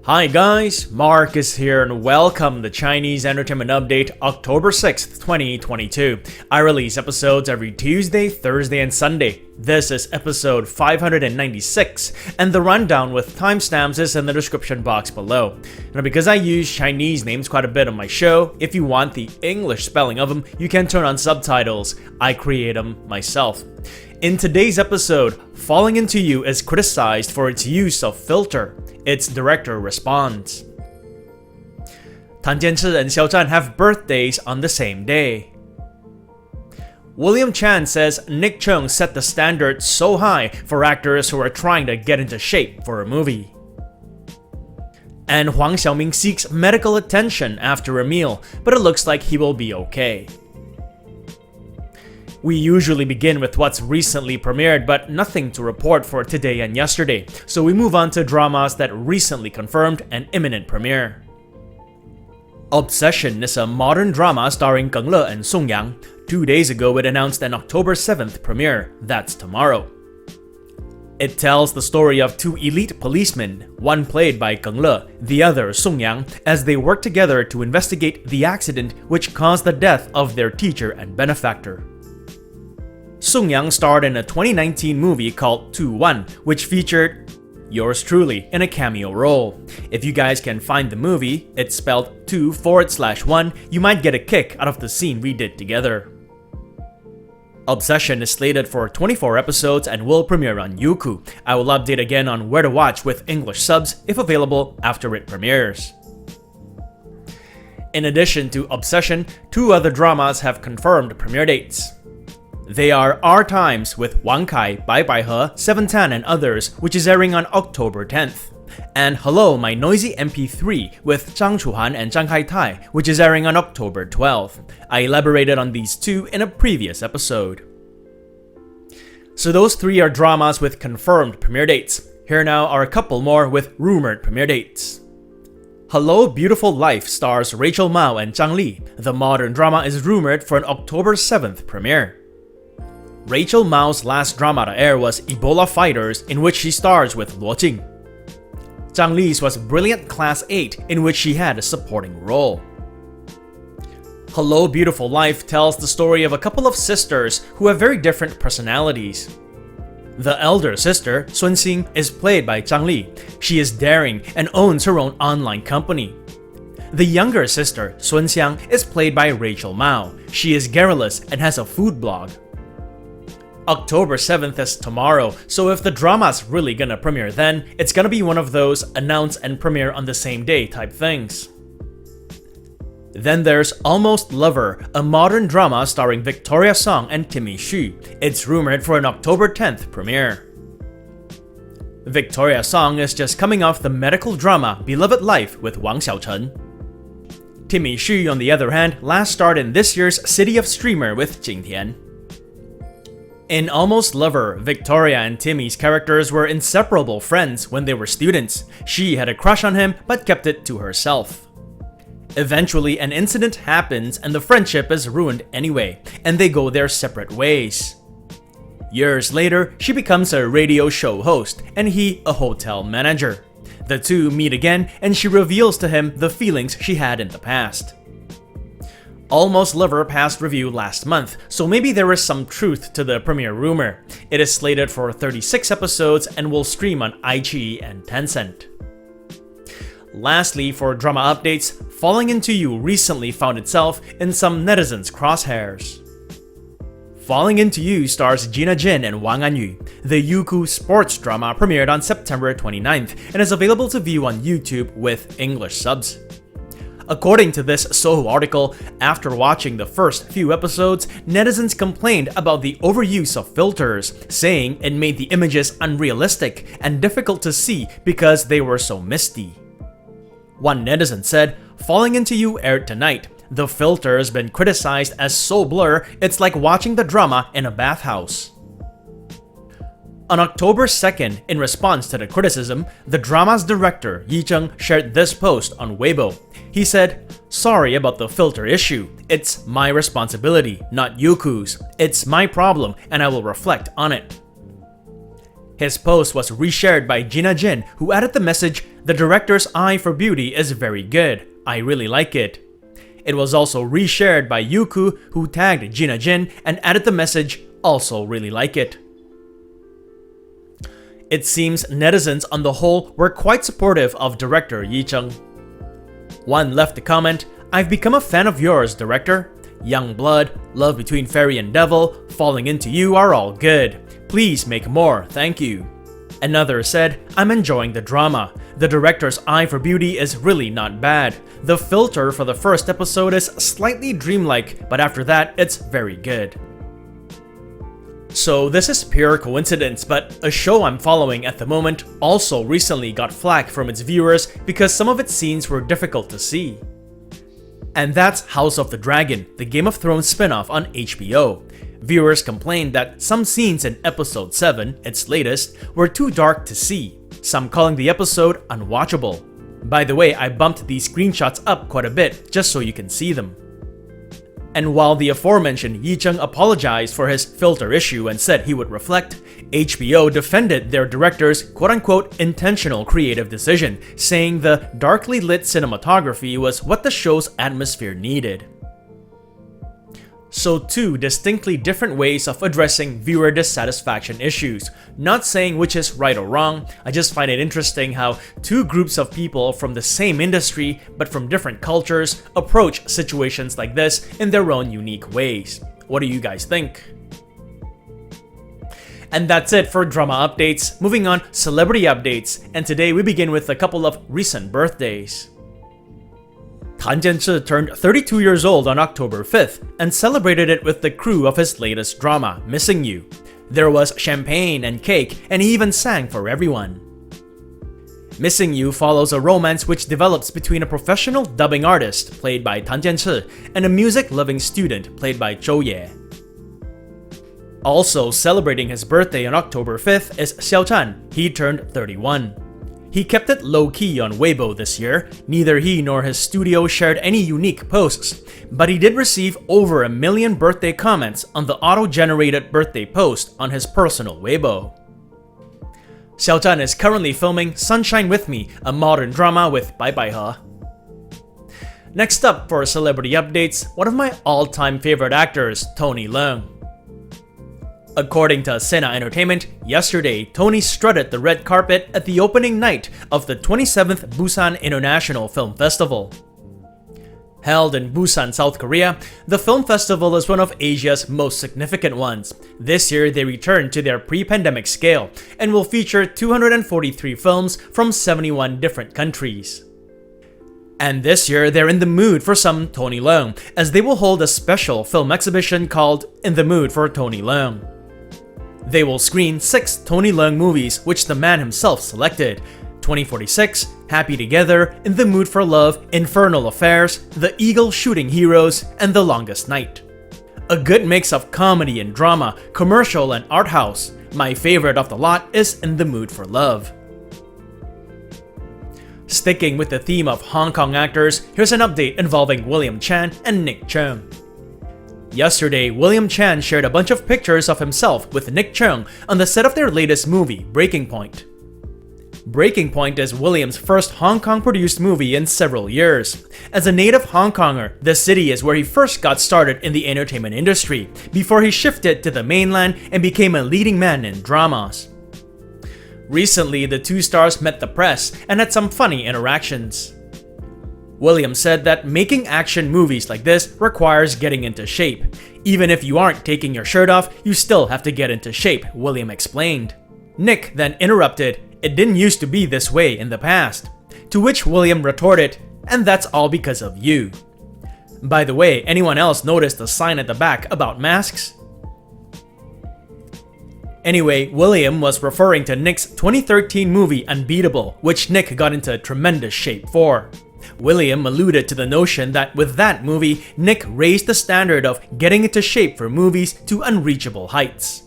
Hi guys, Marcus here and welcome to Chinese Entertainment Update October 6th, 2022. I release episodes every Tuesday, Thursday, and Sunday. This is episode 596, and the rundown with timestamps is in the description box below. Now, because I use Chinese names quite a bit on my show, if you want the English spelling of them, you can turn on subtitles. I create them myself. In today's episode, Falling Into You is criticized for its use of filter. Its director responds. Jianci and Zhan have birthdays on the same day. William Chan says Nick Cheung set the standard so high for actors who are trying to get into shape for a movie. And Huang Xiaoming seeks medical attention after a meal, but it looks like he will be okay. We usually begin with what's recently premiered, but nothing to report for today and yesterday, so we move on to dramas that recently confirmed an imminent premiere. Obsession is a modern drama starring Geng Le and Song Yang. 2 days ago, it announced an October 7th premiere. That's tomorrow. It tells the story of two elite policemen, one played by Geng Le, the other Song Yang, as they work together to investigate the accident which caused the death of their teacher and benefactor. Song Yang starred in a 2019 movie called 2-1, which featured yours truly in a cameo role. If you guys can find the movie, it's spelled 2/1, you might get a kick out of the scene we did together. Obsession is slated for 24 episodes and will premiere on Youku. I will update again on where to watch with English subs if available after it premieres. In addition to Obsession, 2 other dramas have confirmed premiere dates. They are Our Times with Wang Kai, Bai Bai He, 7tan and others, which is airing on October 10th. And Hello, My Noisy MP3 with Zhang Chuhan and Zhang Haitai, which is airing on October 12th. I elaborated on these 2 in a previous episode. So those 3 are dramas with confirmed premiere dates. Here now are a couple more with rumored premiere dates. Hello, Beautiful Life stars Rachel Mao and Zhang Li. The modern drama is rumored for an October 7th premiere. Rachel Mao's last drama to air was Ebola Fighters, in which she stars with Luo Jing. Zhang Li's was Brilliant Class 8, in which she had a supporting role. Hello, Beautiful Life tells the story of a couple of sisters who have very different personalities. The elder sister, Sun Xing, is played by Zhang Li. She is daring and owns her own online company. The younger sister, Sun Xiang, is played by Rachel Mao. She is garrulous and has a food blog. October 7th is tomorrow, so if the drama's really gonna premiere then, it's gonna be one of those announce and premiere on the same day type things. Then there's Almost Lover, a modern drama starring Victoria Song and Timmy Xu. It's rumored for an October 10th premiere. Victoria Song is just coming off the medical drama Beloved Life with Wang Xiaoming. Timmy Xu, on the other hand, last starred in this year's City of Streamer with Jing Tian. In Almost Lover, Victoria and Timmy's characters were inseparable friends when they were students. She had a crush on him but kept it to herself. Eventually, an incident happens and the friendship is ruined anyway, and they go their separate ways. Years later, she becomes a radio show host and he a hotel manager. The two meet again and she reveals to him the feelings she had in the past. Almost Lover passed review last month, so maybe there is some truth to the premiere rumor. It is slated for 36 episodes and will stream on iQIYI and Tencent. Lastly, for drama updates, Falling Into You recently found itself in some netizens' crosshairs. Falling Into You stars Gina Jin and Wang Anyu. The Youku sports drama premiered on September 29th and is available to view on YouTube with English subs. According to this Soho article, after watching the first few episodes, netizens complained about the overuse of filters, saying it made the images unrealistic and difficult to see because they were so misty. One netizen said, "Falling Into You aired tonight. The filter has been criticized as so blur, it's like watching the drama in a bathhouse." On October 2nd, in response to the criticism, the drama's director, Cheung, shared this post on Weibo. He said, "Sorry about the filter issue. It's my responsibility, not Youku's. It's my problem and I will reflect on it." His post was reshared by Jin, who added the message, "The director's eye for beauty is very good. I really like it." It was also reshared by Yuku, who tagged Jin and added the message, "Also really like it." It seems netizens on the whole were quite supportive of director Cheung. One left a comment, "I've become a fan of yours, director. Young blood, love between fairy and devil, falling into you are all good. Please make more, thank you." Another said, "I'm enjoying the drama. The director's eye for beauty is really not bad. The filter for the first episode is slightly dreamlike, but after that, it's very good." So this is pure coincidence, but a show I'm following at the moment also recently got flack from its viewers because some of its scenes were difficult to see. And that's House of the Dragon, the Game of Thrones spin-off on HBO. Viewers complained that some scenes in episode 7, its latest, were too dark to see, some calling the episode unwatchable. By the way, I bumped these screenshots up quite a bit just so you can see them. And while the aforementioned Cheung apologized for his filter issue and said he would reflect, HBO defended their director's quote-unquote intentional creative decision, saying the darkly lit cinematography was what the show's atmosphere needed. So two distinctly different ways of addressing viewer dissatisfaction issues. Not saying which is right or wrong, I just find it interesting how two groups of people from the same industry but from different cultures approach situations like this in their own unique ways. What do you guys think? And that's it for drama updates. Moving on, celebrity updates, and today we begin with a couple of recent birthdays. Jianci turned 32 years old on October 5th and celebrated it with the crew of his latest drama, Missing You. There was champagne and cake, and he even sang for everyone. Missing You follows a romance which develops between a professional dubbing artist, played by Jianci, and a music-loving student, played by Zhou. Also celebrating his birthday on October 5th is Zhan. He turned 31. He kept it low-key on Weibo this year. Neither he nor his studio shared any unique posts, but he did receive over 1 million birthday comments on the auto-generated birthday post on his personal Weibo. Zhan is currently filming Sunshine With Me, a modern drama with Bai Bai He. Next up for celebrity updates, one of my all-time favorite actors, Tony Leung. According to Sena Entertainment, yesterday, Tony strutted the red carpet at the opening night of the 27th Busan International Film Festival. Held in Busan, South Korea, the film festival is one of Asia's most significant ones. This year, they returned to their pre-pandemic scale and will feature 243 films from 71 different countries. And this year, they're in the mood for some Tony Leung, as they will hold a special film exhibition called In the Mood for Tony Leung. They will screen 6 Tony Leung movies which the man himself selected: 2046, Happy Together, In the Mood for Love, Infernal Affairs, The Eagle Shooting Heroes, and The Longest Night. A good mix of comedy and drama, commercial and art house. My favorite of the lot is In the Mood for Love. Sticking with the theme of Hong Kong actors, here's an update involving William Chan and Nick Cheung. Yesterday, William Chan shared a bunch of pictures of himself with Nick Cheung on the set of their latest movie, Breaking Point. Breaking Point is William's first Hong Kong-produced movie in several years. As a native Hong Konger, the city is where he first got started in the entertainment industry, before he shifted to the mainland and became a leading man in dramas. Recently, the two stars met the press and had some funny interactions. William said that making action movies like this requires getting into shape. Even if you aren't taking your shirt off, you still have to get into shape, William explained. Nick then interrupted, "It didn't used to be this way in the past." To which William retorted, "And that's all because of you." By the way, anyone else notice the sign at the back about masks? Anyway, William was referring to Nick's 2013 movie Unbeatable, which Nick got into tremendous shape for. William alluded to the notion that with that movie, Nick raised the standard of getting into shape for movies to unreachable heights.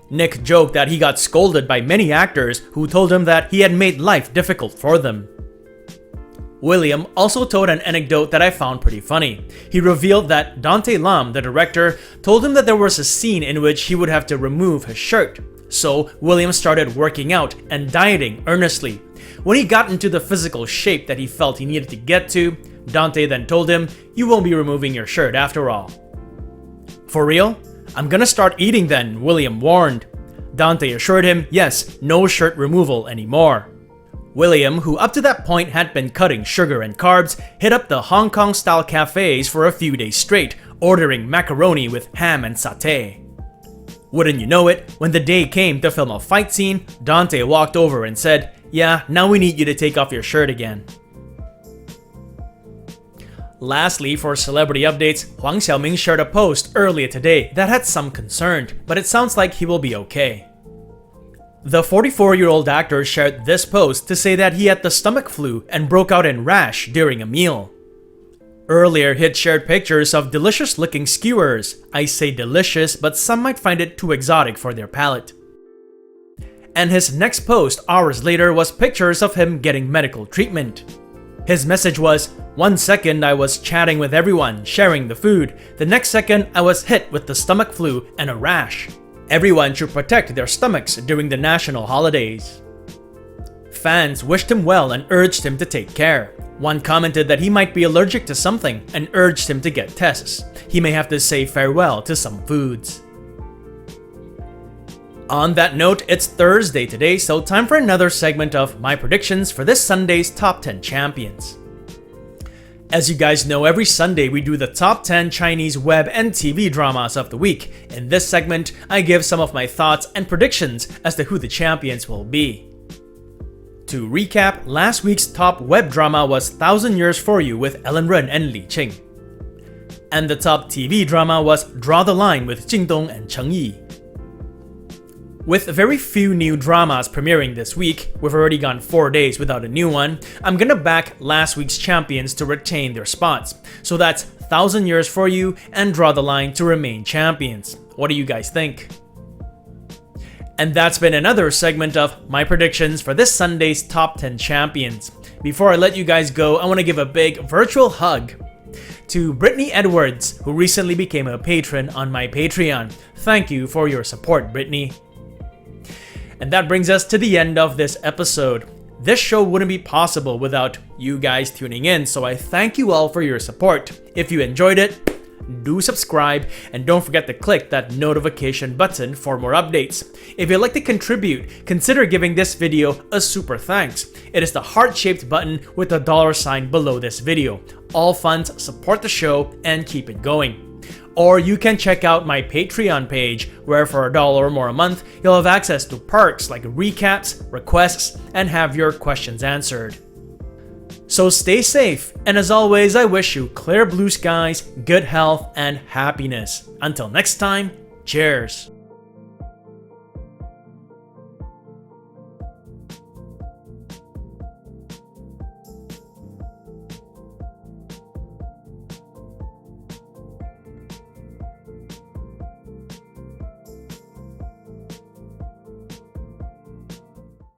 Nick joked that he got scolded by many actors who told him that he had made life difficult for them. William also told an anecdote that I found pretty funny. He revealed that Dante Lam, the director, told him that there was a scene in which he would have to remove his shirt. So William started working out and dieting earnestly. When he got into the physical shape that he felt he needed to get to, Dante then told him, "You won't be removing your shirt after all." "For real? I'm gonna start eating then," William warned. Dante assured him, yes, no shirt removal anymore. William, who up to that point had been cutting sugar and carbs, hit up the Hong Kong-style cafes for a few days straight, ordering macaroni with ham and satay. Wouldn't you know it, when the day came to film a fight scene, Dante walked over and said, "Yeah, now we need you to take off your shirt again." Lastly, for celebrity updates, Huang Xiaoming shared a post earlier today that had some concern, but it sounds like he will be okay. The 44-year-old actor shared this post to say that he had the stomach flu and broke out in rash during a meal. Earlier, he had shared pictures of delicious-looking skewers. I say delicious, but some might find it too exotic for their palate. And his next post hours later was pictures of him getting medical treatment. His message was, "One second I was chatting with everyone, sharing the food. The next second I was hit with the stomach flu and a rash. Everyone should protect their stomachs during the national holidays." Fans wished him well and urged him to take care. One commented that he might be allergic to something and urged him to get tests. He may have to say farewell to some foods. On that note, it's Thursday today, so time for another segment of my predictions for this Sunday's Top 10 Champions. As you guys know, every Sunday we do the top 10 Chinese web and TV dramas of the week. In this segment, I give some of my thoughts and predictions as to who the champions will be. To recap, last week's top web drama was 1,000 Years for You with Ellen Ren and Li Qing. And the top TV drama was Draw the Line with Jing Dong and Cheng Yi. With very few new dramas premiering this week, we've already gone 4 days without a new one, I'm gonna back last week's champions to retain their spots. So that's 1,000 Years for You and Draw the Line to remain champions. What do you guys think? And that's been another segment of my predictions for this Sunday's Top 10 Champions. Before I let you guys go, I want to give a big virtual hug to Brittany Edwards, who recently became a patron on my Patreon. Thank you for your support, Brittany. And that brings us to the end of this episode. This show wouldn't be possible without you guys tuning in, so I thank you all for your support. If you enjoyed it, do subscribe and don't forget to click that notification button for more updates. If you'd like to contribute, consider giving this video a super thanks. It is the heart-shaped button with the $sign below this video. All funds support the show and keep it going. Or you can check out my Patreon page, where for $1 or more a month, you'll have access to perks like recaps, requests, and have your questions answered. So stay safe, and as always, I wish you clear blue skies, good health, and happiness. Until next time, cheers!